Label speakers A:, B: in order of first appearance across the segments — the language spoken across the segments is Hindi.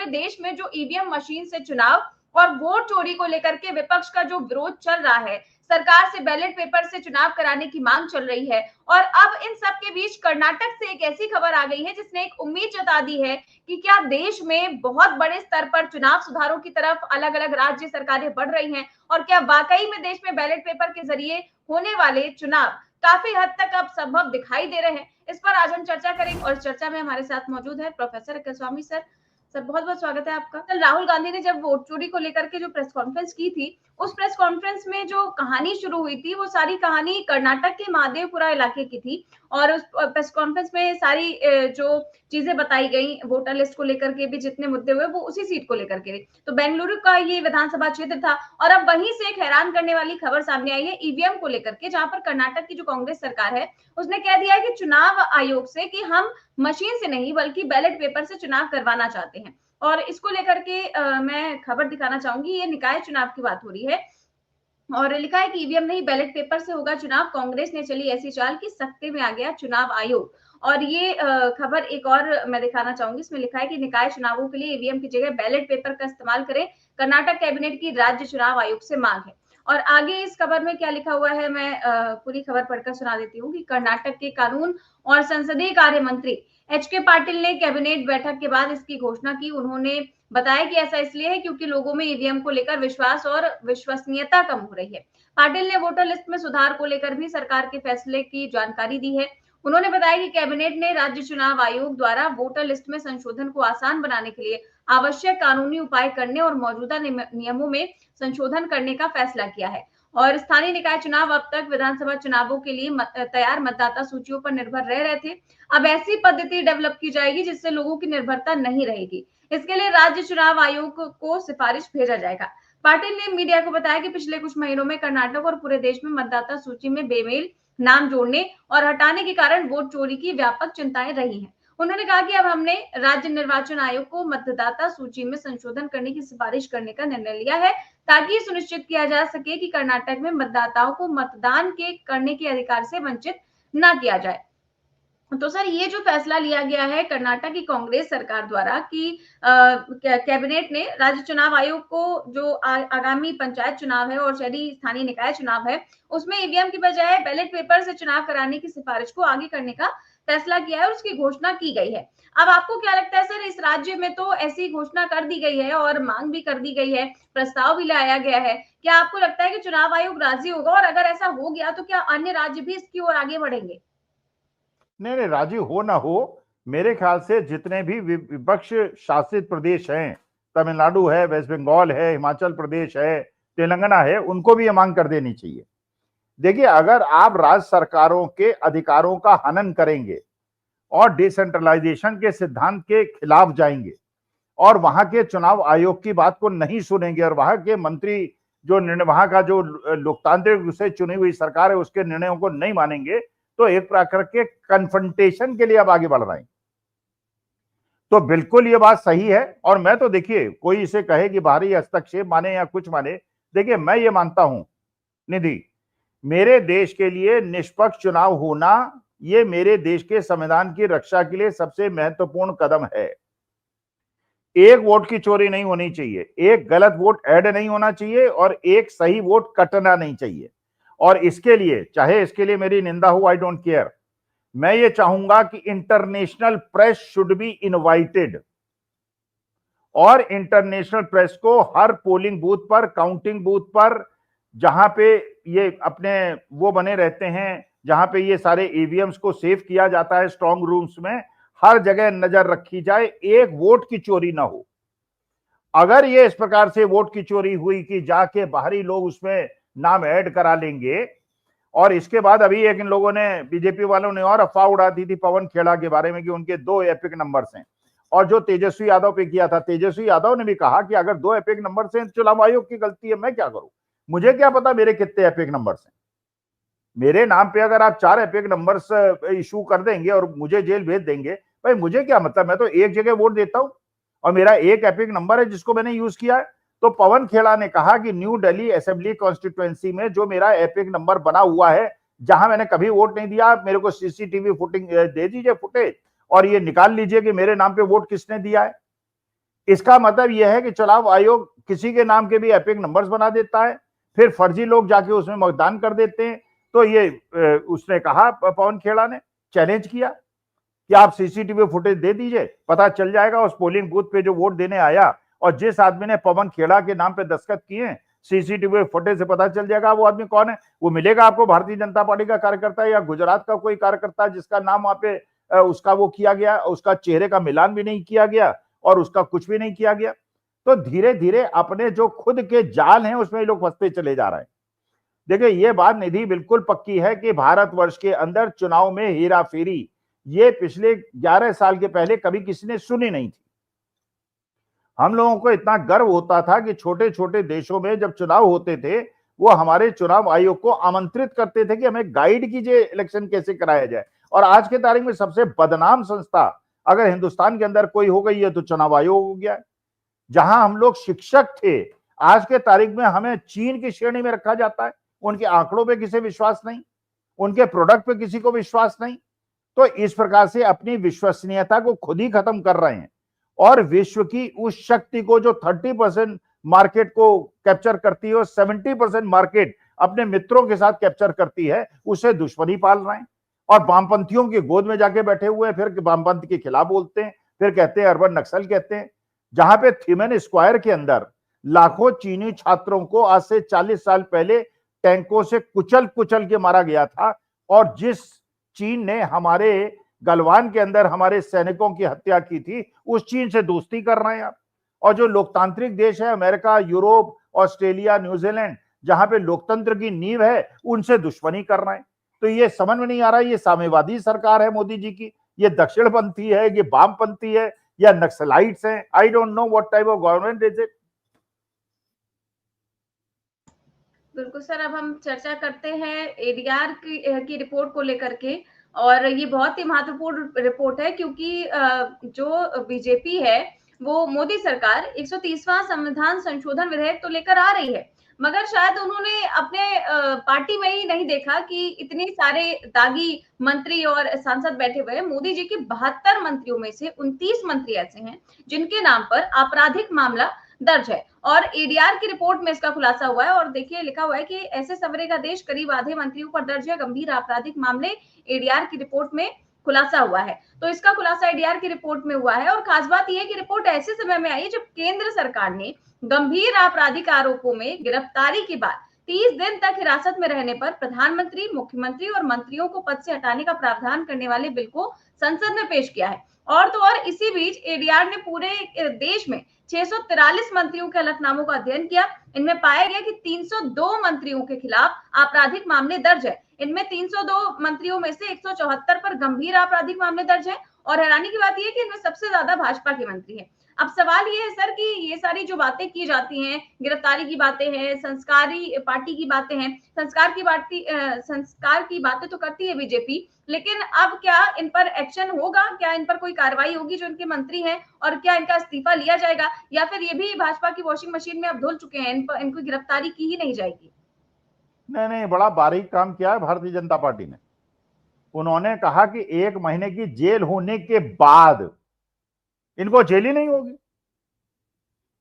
A: देश में जो ईवीएम मशीन से चुनाव और वोट चोरी को लेकर के विपक्ष का जो विरोध चल रहा है, सरकार से बैलेट पेपर से चुनाव कराने की मांग चल रही है, और अब इन सब के बीच कर्नाटक से एक ऐसी खबर आ गई है जिसने एक उम्मीद जता दी है कि क्या देश में बहुत बड़े स्तर पर चुनाव सुधारों की तरफ अलग अलग राज्य सरकारें बढ़ रही हैं, और क्या वाकई में देश में बैलेट पेपर के जरिए होने वाले चुनाव काफी हद तक अब संभव दिखाई दे रहे हैं। इस पर आज हम चर्चा करेंगे, और चर्चा में हमारे साथ मौजूद है प्रोफेसर अक्ल स्वामी सर। सर बहुत बहुत स्वागत है आपका। कल राहुल गांधी ने जब वोट चोरी को लेकर के जो प्रेस कॉन्फ्रेंस की थी, उस प्रेस कॉन्फ्रेंस में जो कहानी शुरू हुई थी वो सारी कहानी कर्नाटक के महादेवपुरा इलाके की थी, और उस प्रेस कॉन्फ्रेंस में सारी जो चीजें बताई गई वोटर लिस्ट को लेकर के भी जितने मुद्दे हुए वो उसी सीट को लेकर के। तो बेंगलुरु का ये विधानसभा क्षेत्र था, और अब वहीं से एक हैरान करने वाली खबर सामने आई है ईवीएम को लेकर के, जहां पर कर्नाटक की जो कांग्रेस सरकार है उसने कह दिया है कि चुनाव आयोग से कि हम मशीन से नहीं बल्कि बैलेट पेपर से चुनाव करवाना चाहते हैं। और इसको लेकर के मैं खबर दिखाना चाहूंगी, ये निकाय चुनाव की बात हो रही है, और लिखा है कि ईवीएम नहीं बैलेट पेपर से होगा चुनाव, कांग्रेस ने चली ऐसी चाल कि सख्ते में आ गया चुनाव आयोग। और ये खबर एक और मैं दिखाना चाहूंगी, इसमें लिखा है कि निकाय चुनावों के लिए ईवीएम की जगह बैलेट पेपर का इस्तेमाल करें, कर्नाटक कैबिनेट की राज्य चुनाव आयोग से मांग है। और आगे इस खबर में क्या लिखा हुआ है मैं पूरी खबर पढ़कर सुना देती हूँ कि कर्नाटक के कानून और संसदीय कार्य मंत्री एच.के. पाटिल ने कैबिनेट बैठक के बाद इसकी घोषणा की। उन्होंने बताया कि ऐसा इसलिए है क्योंकि लोगों में ईवीएम को लेकर विश्वास और विश्वसनीयता कम हो रही है। पाटिल ने वोटर लिस्ट में सुधार को लेकर भी सरकार के फैसले की जानकारी दी है। उन्होंने बताया कि कैबिनेट ने राज्य चुनाव आयोग द्वारा वोटर लिस्ट में संशोधन को आसान बनाने के लिए आवश्यक कानूनी उपाय करने और मौजूदा नियमों में संशोधन करने का फैसला किया है। और स्थानीय निकाय चुनाव अब तक विधानसभा चुनावों के लिए तैयार मतदाता सूचियों पर निर्भर रह रहे थे। अब ऐसी पद्धति डेवलप की जाएगी जिससे लोगों की निर्भरता नहीं रहेगी। इसके लिए राज्य चुनाव आयोग को सिफारिश भेजा जाएगा। पाटिल ने मीडिया को बताया कि पिछले कुछ महीनों में कर्नाटक और पूरे देश में मतदाता सूची में बेमेल नाम जोड़ने और हटाने के कारण वोट चोरी की व्यापक चिंताएं रही हैं। उन्होंने कहा कि अब हमने राज्य निर्वाचन आयोग को मतदाता सूची में संशोधन करने की सिफारिश करने का निर्णय लिया है, ताकि सुनिश्चित किया जा सके कि कर्नाटक में मतदाताओं को मतदान करने के अधिकार से वंचित न किया जाए। तो सर ये जो फैसला लिया गया है कर्नाटक की कांग्रेस सरकार द्वारा कि कैबिनेट ने राज्य चुनाव आयोग को जो आगामी पंचायत चुनाव है और शहरी स्थानीय निकाय चुनाव है उसमें ईवीएम की बजाय बैलेट पेपर से चुनाव कराने की सिफारिश को आगे करने का फैसला किया है और उसकी घोषणा की गई है। अब आपको क्या लगता है सर, इस राज्य में तो ऐसी घोषणा कर दी गई है और मांग भी कर दी गई है, प्रस्ताव भी लाया गया है, क्या आपको लगता है कि चुनाव आयोग राजी होगा, और अगर ऐसा हो गया तो क्या अन्य राज्य भी इसकी ओर आगे बढ़ेंगे?
B: नहीं नहीं, राजी हो ना हो, मेरे ख्याल से जितने भी विपक्ष शासित प्रदेश हैं, तमिलनाडु है, वेस्ट बंगाल है, हिमाचल प्रदेश है, तेलंगाना है, उनको भी ये मांग कर देनी चाहिए। देखिए, अगर आप राज्य सरकारों के अधिकारों का हनन करेंगे और डिसेंट्रलाइजेशन के सिद्धांत के खिलाफ जाएंगे और वहां के चुनाव आयोग की बात को नहीं सुनेंगे और वहां के मंत्री जो निर्णय, वहां का जो लोकतांत्रिक रूप से चुनी हुई सरकार है उसके निर्णयों को नहीं मानेंगे, तो एक प्रकार के कन्फ्रंटेशन के लिए अब आगे बढ़ रहे हैं। तो बिल्कुल ये बात सही है। और मैं तो देखिए, कोई इसे कहे कि बाहरी हस्तक्षेप माने या कुछ माने, देखिए मैं ये मानता हूं निधि, मेरे देश के लिए निष्पक्ष चुनाव होना ये मेरे देश के संविधान की रक्षा के लिए सबसे महत्वपूर्ण कदम है। एक वोट की चोरी नहीं होनी चाहिए, एक गलत वोट ऐड नहीं होना चाहिए और एक सही वोट कटना नहीं चाहिए। और इसके लिए, चाहे इसके लिए मेरी निंदा हो, आई डोंट केयर, मैं ये चाहूंगा कि international press should be invited और इंटरनेशनल प्रेस को हर पोलिंग बूथ पर, काउंटिंग बूथ पर, जहां पे ये अपने वो बने रहते हैं, जहां पे ये सारे ईवीएम्स को सेव किया जाता है स्ट्रांग रूम्स में, हर जगह नजर रखी जाए, एक वोट की चोरी ना हो। अगर ये इस प्रकार से वोट की चोरी हुई कि जाके बाहरी लोग उसमें नाम ऐड करा लेंगे, और इसके बाद अभी एक इन लोगों ने, बीजेपी वालों ने और अफवाह उड़ा दी थी पवन खेड़ा के बारे में कि उनके 2 एपिक नंबर्स हैं, और जो तेजस्वी यादव पे किया था, तेजस्वी यादव ने भी कहा कि अगर 2 एपिक नंबर से चुनाव आयोग की गलती है, मैं क्या करूं, मुझे क्या पता मेरे कितने एपिक नंबर्स हैं। मेरे नाम पे अगर आप 4 एपिक नंबर्स इशू कर देंगे और मुझे जेल भेज देंगे, भाई मुझे क्या मतलब, मैं तो एक जगह वोट देता हूं और मेरा एक एपिक नंबर है जिसको मैंने यूज किया है। तो पवन खेड़ा ने कहा कि न्यू दिल्ली असेंबली कॉन्स्टिट्यूएंसी में जो मेरा एपिक नंबर बना हुआ है, जहां मैंने कभी वोट नहीं दिया, मेरे को सीसीटीवी फुटेज दे दीजिए, फुटेज, और ये निकाल लीजिए कि मेरे नाम पे वोट किसने दिया है। इसका मतलब यह है कि चुनाव आयोग किसी के नाम के भी एपिक नंबर्स बना देता है, फिर फर्जी लोग जाके उसमें मतदान कर देते हैं। तो ये उसने कहा, पवन खेड़ा ने चैलेंज किया कि आप सीसीटीवी फुटेज दे दीजिए, पता चल जाएगा उस पोलिंग बूथ पे जो वोट देने आया और जिस आदमी ने पवन खेड़ा के नाम पे दस्तखत किए, सीसीटीवी फुटेज से पता चल जाएगा वो आदमी कौन है। वो मिलेगा आपको भारतीय जनता पार्टी का कार्यकर्ता या गुजरात का कोई कार्यकर्ता जिसका नाम वहां पे उसका वो किया गया, उसका चेहरे का मिलान भी नहीं किया गया और उसका कुछ भी नहीं किया गया। तो धीरे धीरे अपने जो खुद के जाल हैं उसमें लोग फंसते चले जा रहे हैं। देखिए ये बात निधि बिल्कुल पक्की है कि भारतवर्ष के अंदर चुनाव में हेरा फेरी ये पिछले 11 साल के पहले कभी किसी ने सुनी नहीं थी। हम लोगों को इतना गर्व होता था कि छोटे छोटे देशों में जब चुनाव होते थे वो हमारे चुनाव आयोग को आमंत्रित करते थे कि हमें गाइड कीजिए इलेक्शन कैसे कराया जाए। और आज के तारीख में सबसे बदनाम संस्था अगर हिंदुस्तान के अंदर कोई हो गई है तो चुनाव आयोग हो गया। जहां हम लोग शिक्षक थे, आज के तारीख में हमें चीन की श्रेणी में रखा जाता है। उनके आंकड़ों पे किसी विश्वास नहीं, उनके प्रोडक्ट पे किसी को विश्वास नहीं। तो इस प्रकार से अपनी विश्वसनीयता को खुद ही खत्म कर रहे हैं और विश्व की उस शक्ति को जो 30% मार्केट को कैप्चर करती है और 70% मार्केट अपने मित्रों के साथ कैप्चर करती है, उसे दुश्मनी पाल रहे हैं और वामपंथियों की गोद में जाके बैठे हुए हैं। फिर वामपंथ के खिलाफ बोलते हैं, फिर कहते हैं अर्बन नक्सल कहते हैं। जहां पे थिमेन स्क्वायर के अंदर लाखों चीनी छात्रों को आज से 40 साल पहले टैंकों से कुचल कुचल के मारा गया था और जिस चीन ने हमारे गलवान के अंदर हमारे सैनिकों की हत्या की थी, उस चीन से दोस्ती कर रहे हैं आप। और जो लोकतांत्रिक देश है अमेरिका, यूरोप, ऑस्ट्रेलिया, न्यूजीलैंड, जहां पे लोकतंत्र की नींव है, उनसे दुश्मनी कर रहे हैं। तो ये समझ में नहीं आ रहा ये साम्यवादी सरकार है मोदी जी की, ये दक्षिणपंथी है, ये वामपंथी है या नक्सलाइट्स हैं। I don't know what type of government is it.
A: बिल्कुल सर, अब हम चर्चा करते हैं एडीआर की रिपोर्ट को लेकर के। और ये बहुत ही महत्वपूर्ण रिपोर्ट है क्योंकि जो बीजेपी है वो मोदी सरकार 130वां संविधान संशोधन विधेयक तो लेकर आ रही है, मगर शायद उन्होंने अपने पार्टी में ही नहीं देखा कि इतने सारे दागी मंत्री और सांसद बैठे हुए हैं। मोदी जी के 72 मंत्रियों में से 29 मंत्री ऐसे हैं जिनके नाम पर आपराधिक मामला दर्ज है और एडीआर की रिपोर्ट में इसका खुलासा हुआ है। और देखिए लिखा हुआ है कि ऐसे सवरेगा देश, करीब आधे मंत्रियों पर दर्ज है गंभीर आपराधिक मामले, एडीआर की रिपोर्ट में खुलासा हुआ है। तो इसका खुलासा एडीआर की रिपोर्ट में हुआ है और खास बात यह है कि रिपोर्ट ऐसे समय में आई जब केंद्र सरकार ने गंभीर आपराधिक आरोपों में गिरफ्तारी के बाद 30 दिन तक हिरासत में रहने पर प्रधानमंत्री, मुख्यमंत्री और मंत्रियों को पद से हटाने का प्रावधान करने वाले बिल को संसद में पेश किया है। और तो और इसी बीच एडीआर ने पूरे देश में 643 मंत्रियों के हलफनामों का अध्ययन किया। इनमें पाया गया कि 302 मंत्रियों के खिलाफ आपराधिक मामले दर्ज है। इनमें 302 मंत्रियों में से 174 पर गंभीर आपराधिक मामले दर्ज है और हैरानी की बात यह है कि इनमें सबसे ज्यादा भाजपा के मंत्री हैं। अब सवाल ये है सर कि ये सारी जो बातें की जाती हैं, गिरफ्तारी की बातें हैं, संस्कारी पार्टी की बातें हैं, संस्कार की बातें तो करती है बीजेपी, लेकिन अब क्या इन पर एक्शन होगा? क्या इन पर कोई कार्रवाई होगी जो इनके मंत्री हैं? और क्या इनका इस्तीफा लिया जाएगा या फिर ये भी भाजपा की वॉशिंग मशीन में अब धुल चुके हैं, इनको गिरफ्तारी की ही नहीं जाएगी?
B: नहीं, बड़ा बारीक काम किया है भारतीय जनता पार्टी ने। उन्होंने कहा कि 1 महीने की जेल होने के बाद इनको जेल ही नहीं होगी,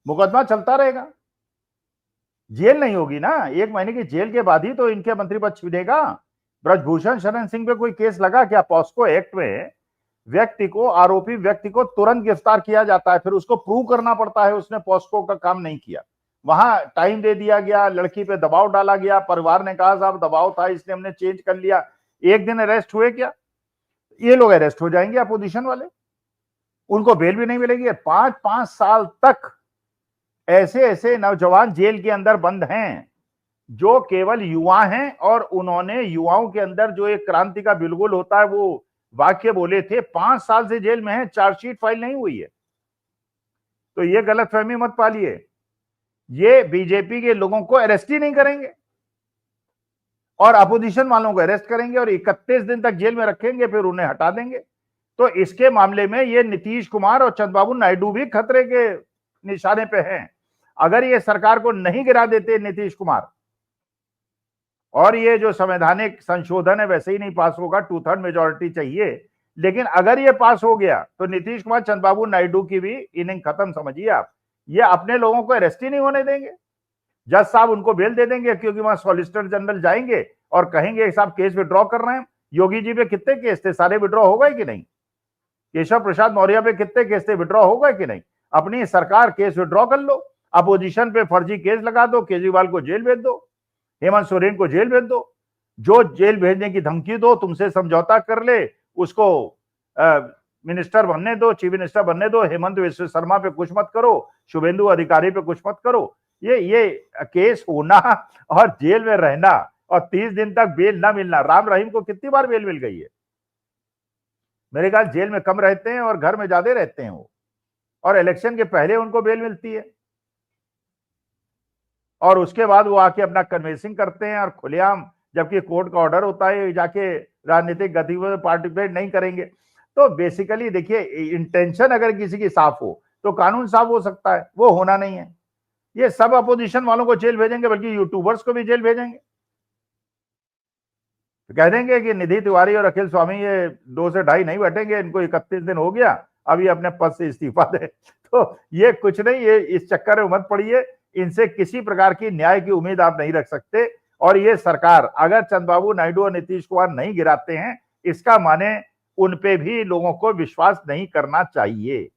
B: मुकदमा चलता रहेगा, जेल नहीं होगी ना। 1 महीने की जेल के बाद ही तो इनके मंत्री पद छीनेगा। ब्रजभूषण शरण सिंह पे कोई केस लगा क्या? पॉस्को एक्ट में व्यक्ति को, आरोपी व्यक्ति को तुरंत गिरफ्तार किया जाता है, फिर उसको प्रूव करना पड़ता है उसने पॉस्को का काम नहीं किया। वहां टाइम दे दिया गया, लड़की पे दबाव डाला गया, परिवार ने कहा साहब दबाव था इसलिए हमने चेंज कर लिया। 1 दिन अरेस्ट हुए क्या? ये लोग अरेस्ट हो जाएंगे अपोजिशन वाले, उनको बेल भी नहीं मिलेगी। 5-5 साल तक ऐसे ऐसे नौजवान जेल के अंदर बंद हैं जो केवल युवा हैं और उन्होंने युवाओं के अंदर जो एक क्रांति का बिल्कुल होता है वो वाक्य बोले थे। 5 साल से जेल में है, चार्जशीट फाइल नहीं हुई है। तो ये गलतफहमी मत पालिए, ये बीजेपी के लोगों को अरेस्ट ही नहीं करेंगे और अपोजिशन वालों को अरेस्ट करेंगे और 31 दिन तक जेल में रखेंगे, फिर उन्हें हटा देंगे। तो इसके मामले में ये नीतीश कुमार और चंद्रबाबू नायडू भी खतरे के निशाने पे हैं। अगर ये सरकार को नहीं गिरा देते नीतीश कुमार, और ये जो संवैधानिक संशोधन है वैसे ही नहीं पास होगा, 2/3 मेजोरिटी चाहिए, लेकिन अगर ये पास हो गया तो नीतीश कुमार चंद्रबाबू नायडू की भी इनिंग खत्म समझिए आप। ये अपने लोगों को अरेस्ट ही नहीं होने देंगे। जज साहब उनको बेल दे देंगे, क्योंकि वहां सॉलिसिटर जनरल जाएंगे और कहेंगे साहब केस विड्रॉ कर रहे हैं। योगी जी पे कितने केस थे, सारे विड्रॉ हो गए कि नहीं? केशव प्रसाद मौर्य पे कितने केस थे, विड्रॉ हो गए कि नहीं? अपनी सरकार केस विड्रॉ कर लो, अपोजिशन पे फर्जी केस लगा दो, केजरीवाल को जेल भेज दो, हेमंत सोरेन को जेल भेज दो, जो जेल भेजने की धमकी दो, तुमसे समझौता कर ले, उसको मिनिस्टर बनने दो, चीफ मिनिस्टर बनने दो। हेमंत विश्व शर्मा पे कुछ मत करो, शुभेंदु अधिकारी पे कुछ मत करो। ये केस होना और जेल में रहना और 30 दिन तक बेल ना मिलना। राम रहीम को कितनी बार बेल मिल गई है? मेरे ख्याल जेल में कम रहते हैं और घर में ज्यादा रहते हैं वो, और इलेक्शन के पहले उनको बेल मिलती है और उसके बाद वो आके अपना कन्वेंसिंग करते हैं और खुलेआम, जबकि कोर्ट का ऑर्डर होता है जाके राजनीतिक गतिविधियों में पार्टिसिपेट नहीं करेंगे। तो बेसिकली देखिए, इंटेंशन अगर किसी की साफ हो तो कानून साफ हो सकता है, वो होना नहीं है। ये सब अपोजिशन वालों को जेल भेजेंगे, बल्कि यूट्यूबर्स को भी जेल भेजेंगे। तो कह देंगे कि निधि तिवारी और अखिल स्वामी ये 2 से 2.5 नहीं बैठेंगे, इनको 31 दिन हो गया, अभी अपने पद से इस्तीफा दे। तो ये कुछ नहीं, ये इस चक्कर में मत पड़िए। इनसे किसी प्रकार की न्याय की उम्मीद आप नहीं रख सकते। और ये सरकार अगर चंद्रबाबू नायडू और नीतीश कुमार नहीं गिराते हैं, इसका माने उन पे भी लोगों को विश्वास नहीं करना चाहिए।